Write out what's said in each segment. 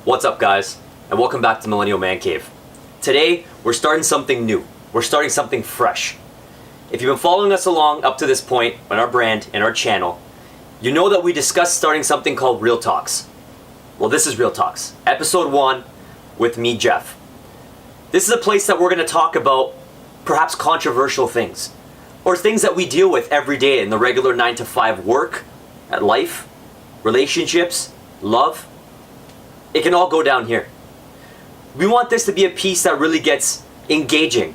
What's up, guys, and welcome back to Millennial ManCave. Today, we're starting something new. We're starting something fresh. If you've been following us along up to this point on our brand and our channel, you know that we discussed starting something called Real Talks. Well, this is Real Talks, episode 1 with me, Jeff. This is a place that we're going to talk about perhaps controversial things, or things that we deal with every day in the regular 9-to-5 work, at life, relationships, love. It can all go down here. We want this to be a piece that really gets engaging.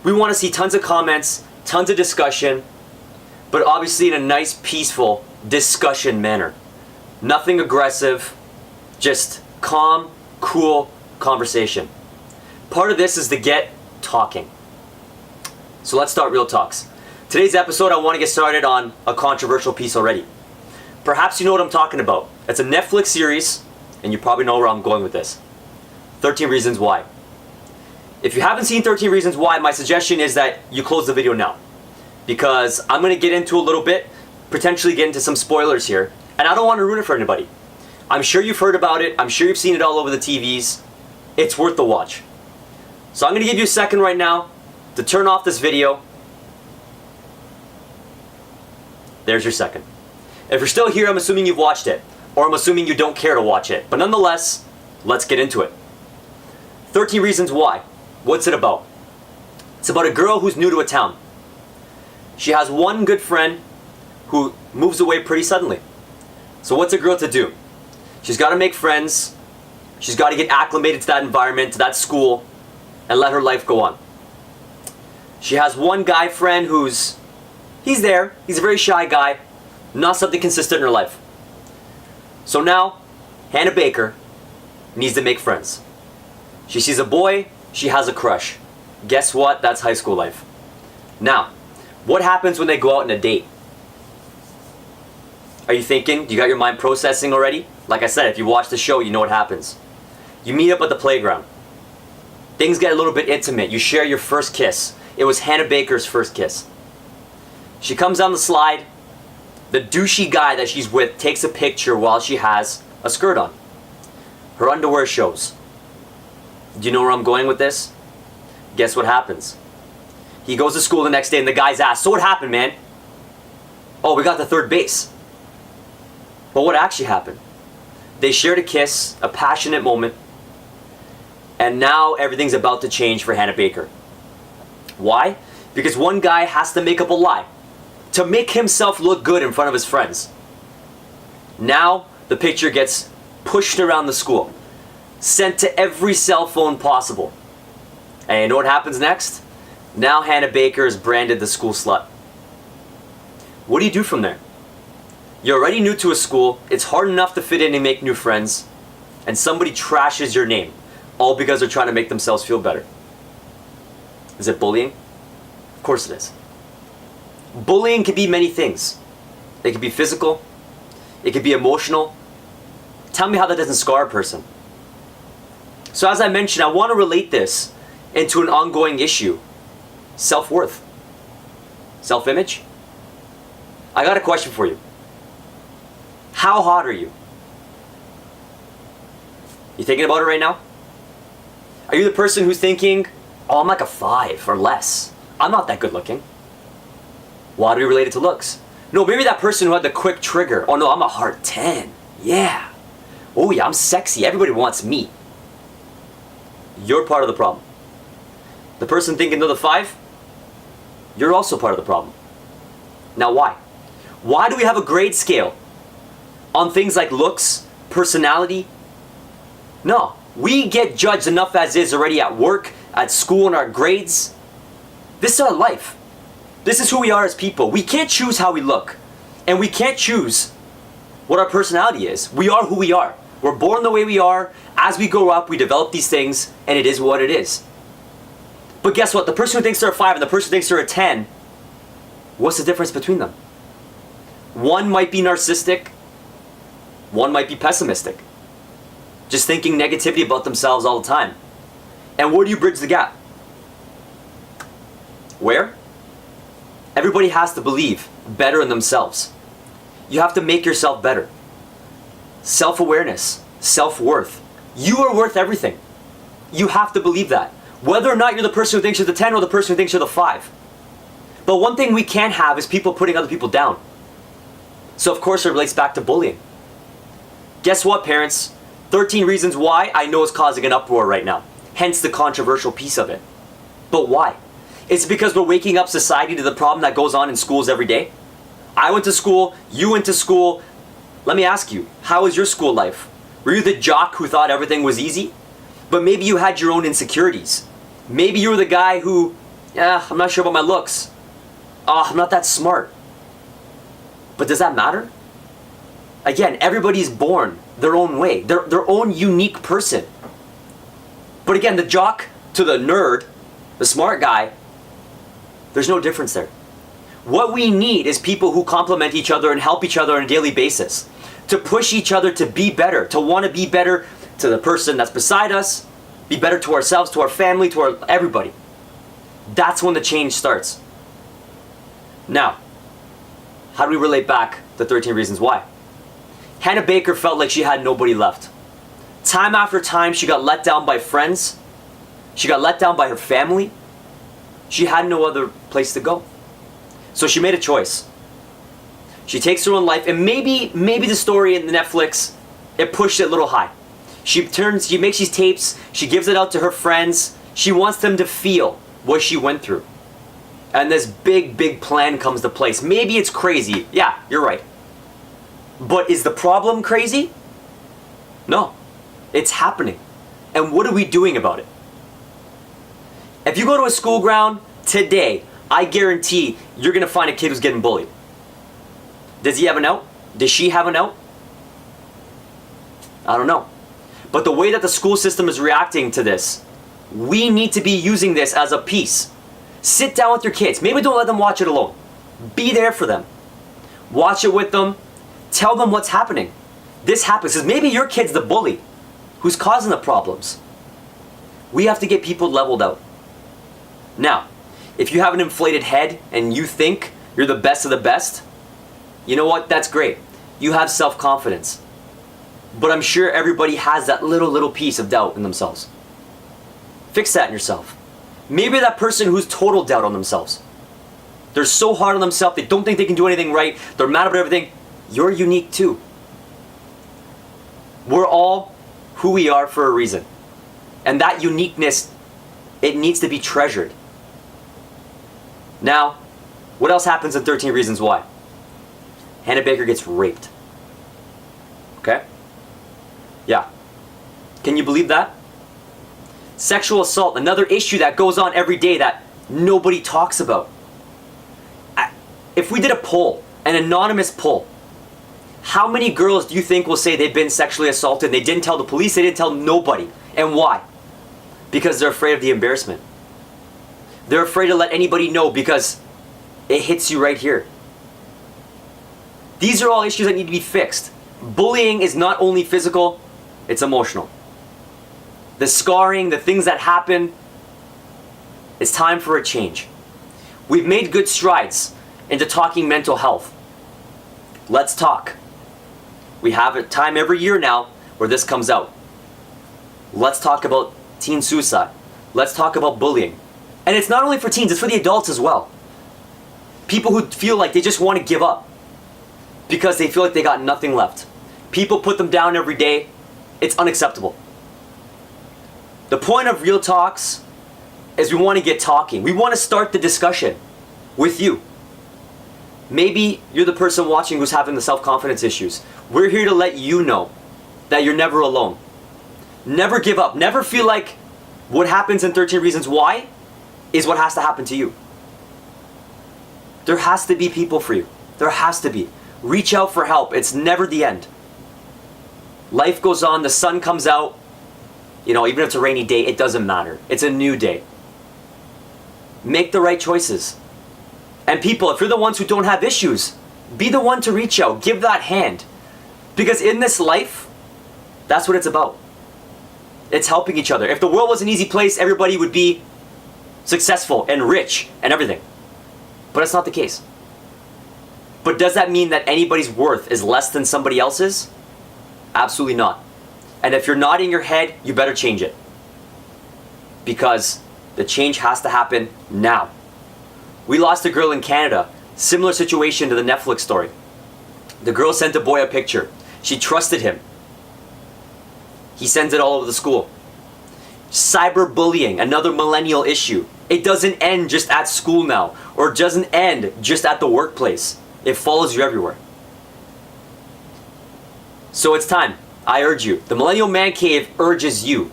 We want to see tons of comments, tons of discussion, but obviously in a nice, peaceful discussion manner. Nothing aggressive, just calm, cool conversation. Part of this is to get talking. So let's start Real Talks. Today's episode, I want to get started on a controversial piece already. Perhaps you know what I'm talking about. It's a Netflix series, and you probably know where I'm going with this. 13 Reasons Why. If you haven't seen 13 Reasons Why, my suggestion is that you close the video now, because I'm going to get into a little bit, potentially get into some spoilers here, and I don't want to ruin it for anybody. I'm sure you've heard about it. I'm sure you've seen it all over the TVs. It's worth the watch. So I'm going to give you a second right now to turn off this video. There's your second. If you're still here, I'm assuming you've watched it, or I'm assuming you don't care to watch it. But nonetheless, let's get into it. 13 Reasons Why. What's it about? It's about a girl who's new to a town. She has one good friend who moves away pretty suddenly. So what's a girl to do? She's got to make friends. She's got to get acclimated to that environment, to that school, and let her life go on. She has one guy friend he's there. He's a very shy guy. Not something consistent in her life. So now, Hannah Baker needs to make friends. She sees a boy, she has a crush. Guess what? That's high school life. Now, what happens when they go out on a date? Are you thinking? You got your mind processing already? Like I said, if you watch the show, you know what happens. You meet up at the playground. Things get a little bit intimate. You share your first kiss. It was Hannah Baker's first kiss. She comes down the slide. The douchey guy that she's with takes a picture while she has a skirt on. Her underwear shows. Do you know where I'm going with this? Guess what happens? He goes to school the next day and the guy's asked, "So what happened, man?" "Oh, we got to third base." But what actually happened? They shared a kiss, a passionate moment, and now everything's about to change for Hannah Baker. Why? Because one guy has to make up a lie to make himself look good in front of his friends. Now, the picture gets pushed around the school, sent to every cell phone possible. And you know what happens next? Now Hannah Baker is branded the school slut. What do you do from there? You're already new to a school, it's hard enough to fit in and make new friends, and somebody trashes your name, all because they're trying to make themselves feel better. Is it bullying? Of course it is. Bullying can be many things. It can be physical. It can be emotional. Tell me how that doesn't scar a person. So as I mentioned, I want to relate this into an ongoing issue. Self-worth. Self-image. I got a question for you. How hot are you? You thinking about it right now? Are you the person who's thinking, "Oh, I'm like a 5 or less. I'm not that good looking"? Why do we relate it to looks? No, maybe that person who had the quick trigger. "Oh no, I'm a hard 10. Yeah. Oh yeah, I'm sexy. Everybody wants me." You're part of the problem. The person thinking they're the 5, you're also part of the problem. Now why? Why do we have a grade scale on things like looks, personality? No, we get judged enough as is already at work, at school, in our grades. This is our life. This is who we are as people. We can't choose how we look. And we can't choose what our personality is. We are who we are. We're born the way we are. As we grow up, we develop these things, and it is what it is. But guess what? The person who thinks they're a 5 and the person who thinks they're a 10, what's the difference between them? One might be narcissistic. One might be pessimistic. Just thinking negativity about themselves all the time. And where do you bridge the gap? Where? Everybody has to believe better in themselves. You have to make yourself better. Self-awareness, self-worth, You are worth everything. You have to believe that. Whether or not you're the person who thinks you're the 10 or the person who thinks you're the 5. But one thing we can't have is people putting other people down. So of course it relates back to bullying. Guess what, parents? 13 reasons why I know is causing an uproar right now. Hence the controversial piece of it. But why? It's because we're waking up society to the problem that goes on in schools every day. I went to school, you went to school. Let me ask you, how was your school life? Were you the jock who thought everything was easy? But maybe you had your own insecurities. Maybe you were the guy who, I'm not sure about my looks. I'm not that smart. But does that matter? Again, everybody's born their own way. They're their own unique person. But again, the jock to the nerd, the smart guy, there's no difference there. What we need is people who complement each other and help each other on a daily basis. To push each other to be better, to want to be better to the person that's beside us, be better to ourselves, to our family, to everybody. That's when the change starts. Now, how do we relate back to 13 Reasons Why? Hannah Baker felt like she had nobody left. Time after time, she got let down by friends. She got let down by her family. She had no other place to go. So she made a choice. She takes her own life, and maybe the story in the Netflix, it pushed it a little high. She makes these tapes, she gives it out to her friends. She wants them to feel what she went through. And this big plan comes to place. Maybe it's crazy. Yeah, you're right. But is the problem crazy? No. It's happening. And what are we doing about it? If you go to a school ground today, I guarantee you're going to find a kid who's getting bullied. Does he have an out? Does she have an out? I don't know. But the way that the school system is reacting to this, we need to be using this as a piece. Sit down with your kids. Maybe don't let them watch it alone. Be there for them. Watch it with them. Tell them what's happening. This happens because maybe your kid's the bully who's causing the problems. We have to get people leveled out. Now, if you have an inflated head and you think you're the best of the best, you know what? That's great. You have self-confidence. But I'm sure everybody has that little piece of doubt in themselves. Fix that in yourself. Maybe that person who's total doubt on themselves. They're so hard on themselves, they don't think they can do anything right, they're mad about everything. You're unique too. We're all who we are for a reason. And that uniqueness, it needs to be treasured. Now, what else happens in 13 Reasons Why? Hannah Baker gets raped. Okay? Yeah. Can you believe that? Sexual assault, another issue that goes on every day that nobody talks about. If we did a poll, an anonymous poll, how many girls do you think will say they've been sexually assaulted? They didn't tell the police, they didn't tell nobody. And why? Because they're afraid of the embarrassment. They're afraid to let anybody know because it hits you right here. These are all issues that need to be fixed. Bullying is not only physical, it's emotional. The scarring, the things that happen, it's time for a change. We've made good strides into talking mental health. Let's talk. We have a time every year now where this comes out. Let's talk about teen suicide. Let's talk about bullying. And it's not only for teens, it's for the adults as well. People who feel like they just want to give up because they feel like they got nothing left. People put them down every day. It's unacceptable. The point of Real Talks is we want to get talking. We want to start the discussion with you. Maybe you're the person watching who's having the self-confidence issues. We're here to let you know that you're never alone. Never give up. Never feel like what happens in 13 Reasons Why is what has to happen to you. There has to be people for you. There has to be. Reach out for help. It's never the end. Life goes on. The sun comes out. You know, even if it's a rainy day, it doesn't matter. It's a new day. Make the right choices. And people, if you're the ones who don't have issues, be the one to reach out. Give that hand. Because in this life, that's what it's about. It's helping each other. If the world was an easy place, everybody would be successful and rich and everything. But it's not the case. But does that mean that anybody's worth is less than somebody else's? Absolutely not. And if you're nodding your head, you better change it. Because the change has to happen now. We lost a girl in Canada. Similar situation to the Netflix story. The girl sent a boy a picture. She trusted him. He sends it all over the school. Cyberbullying, another millennial issue. It doesn't end just at school now, or doesn't end just at the workplace. It follows you everywhere. So it's time. I urge you. The Millennial Man Cave urges you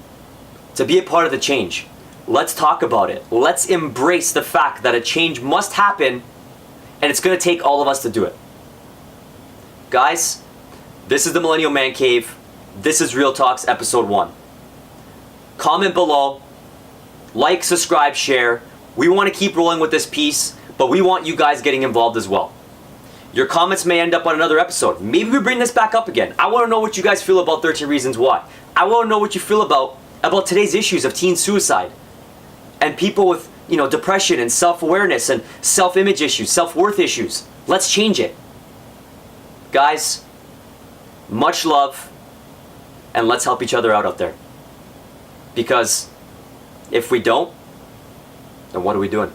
to be a part of the change. Let's talk about it. Let's embrace the fact that a change must happen, and it's going to take all of us to do it. Guys, this is the Millennial Man Cave. This is Real Talks episode 1. Comment below. Like, subscribe, share. We want to keep rolling with this piece, but we want you guys getting involved as well. Your comments may end up on another episode. Maybe we bring this back up again. I want to know what you guys feel about 13 Reasons Why. I want to know what you feel about today's issues of teen suicide and people with, depression and self-awareness and self-image issues, self-worth issues. Let's change it. Guys, much love, and let's help each other out there. Because if we don't, then what are we doing?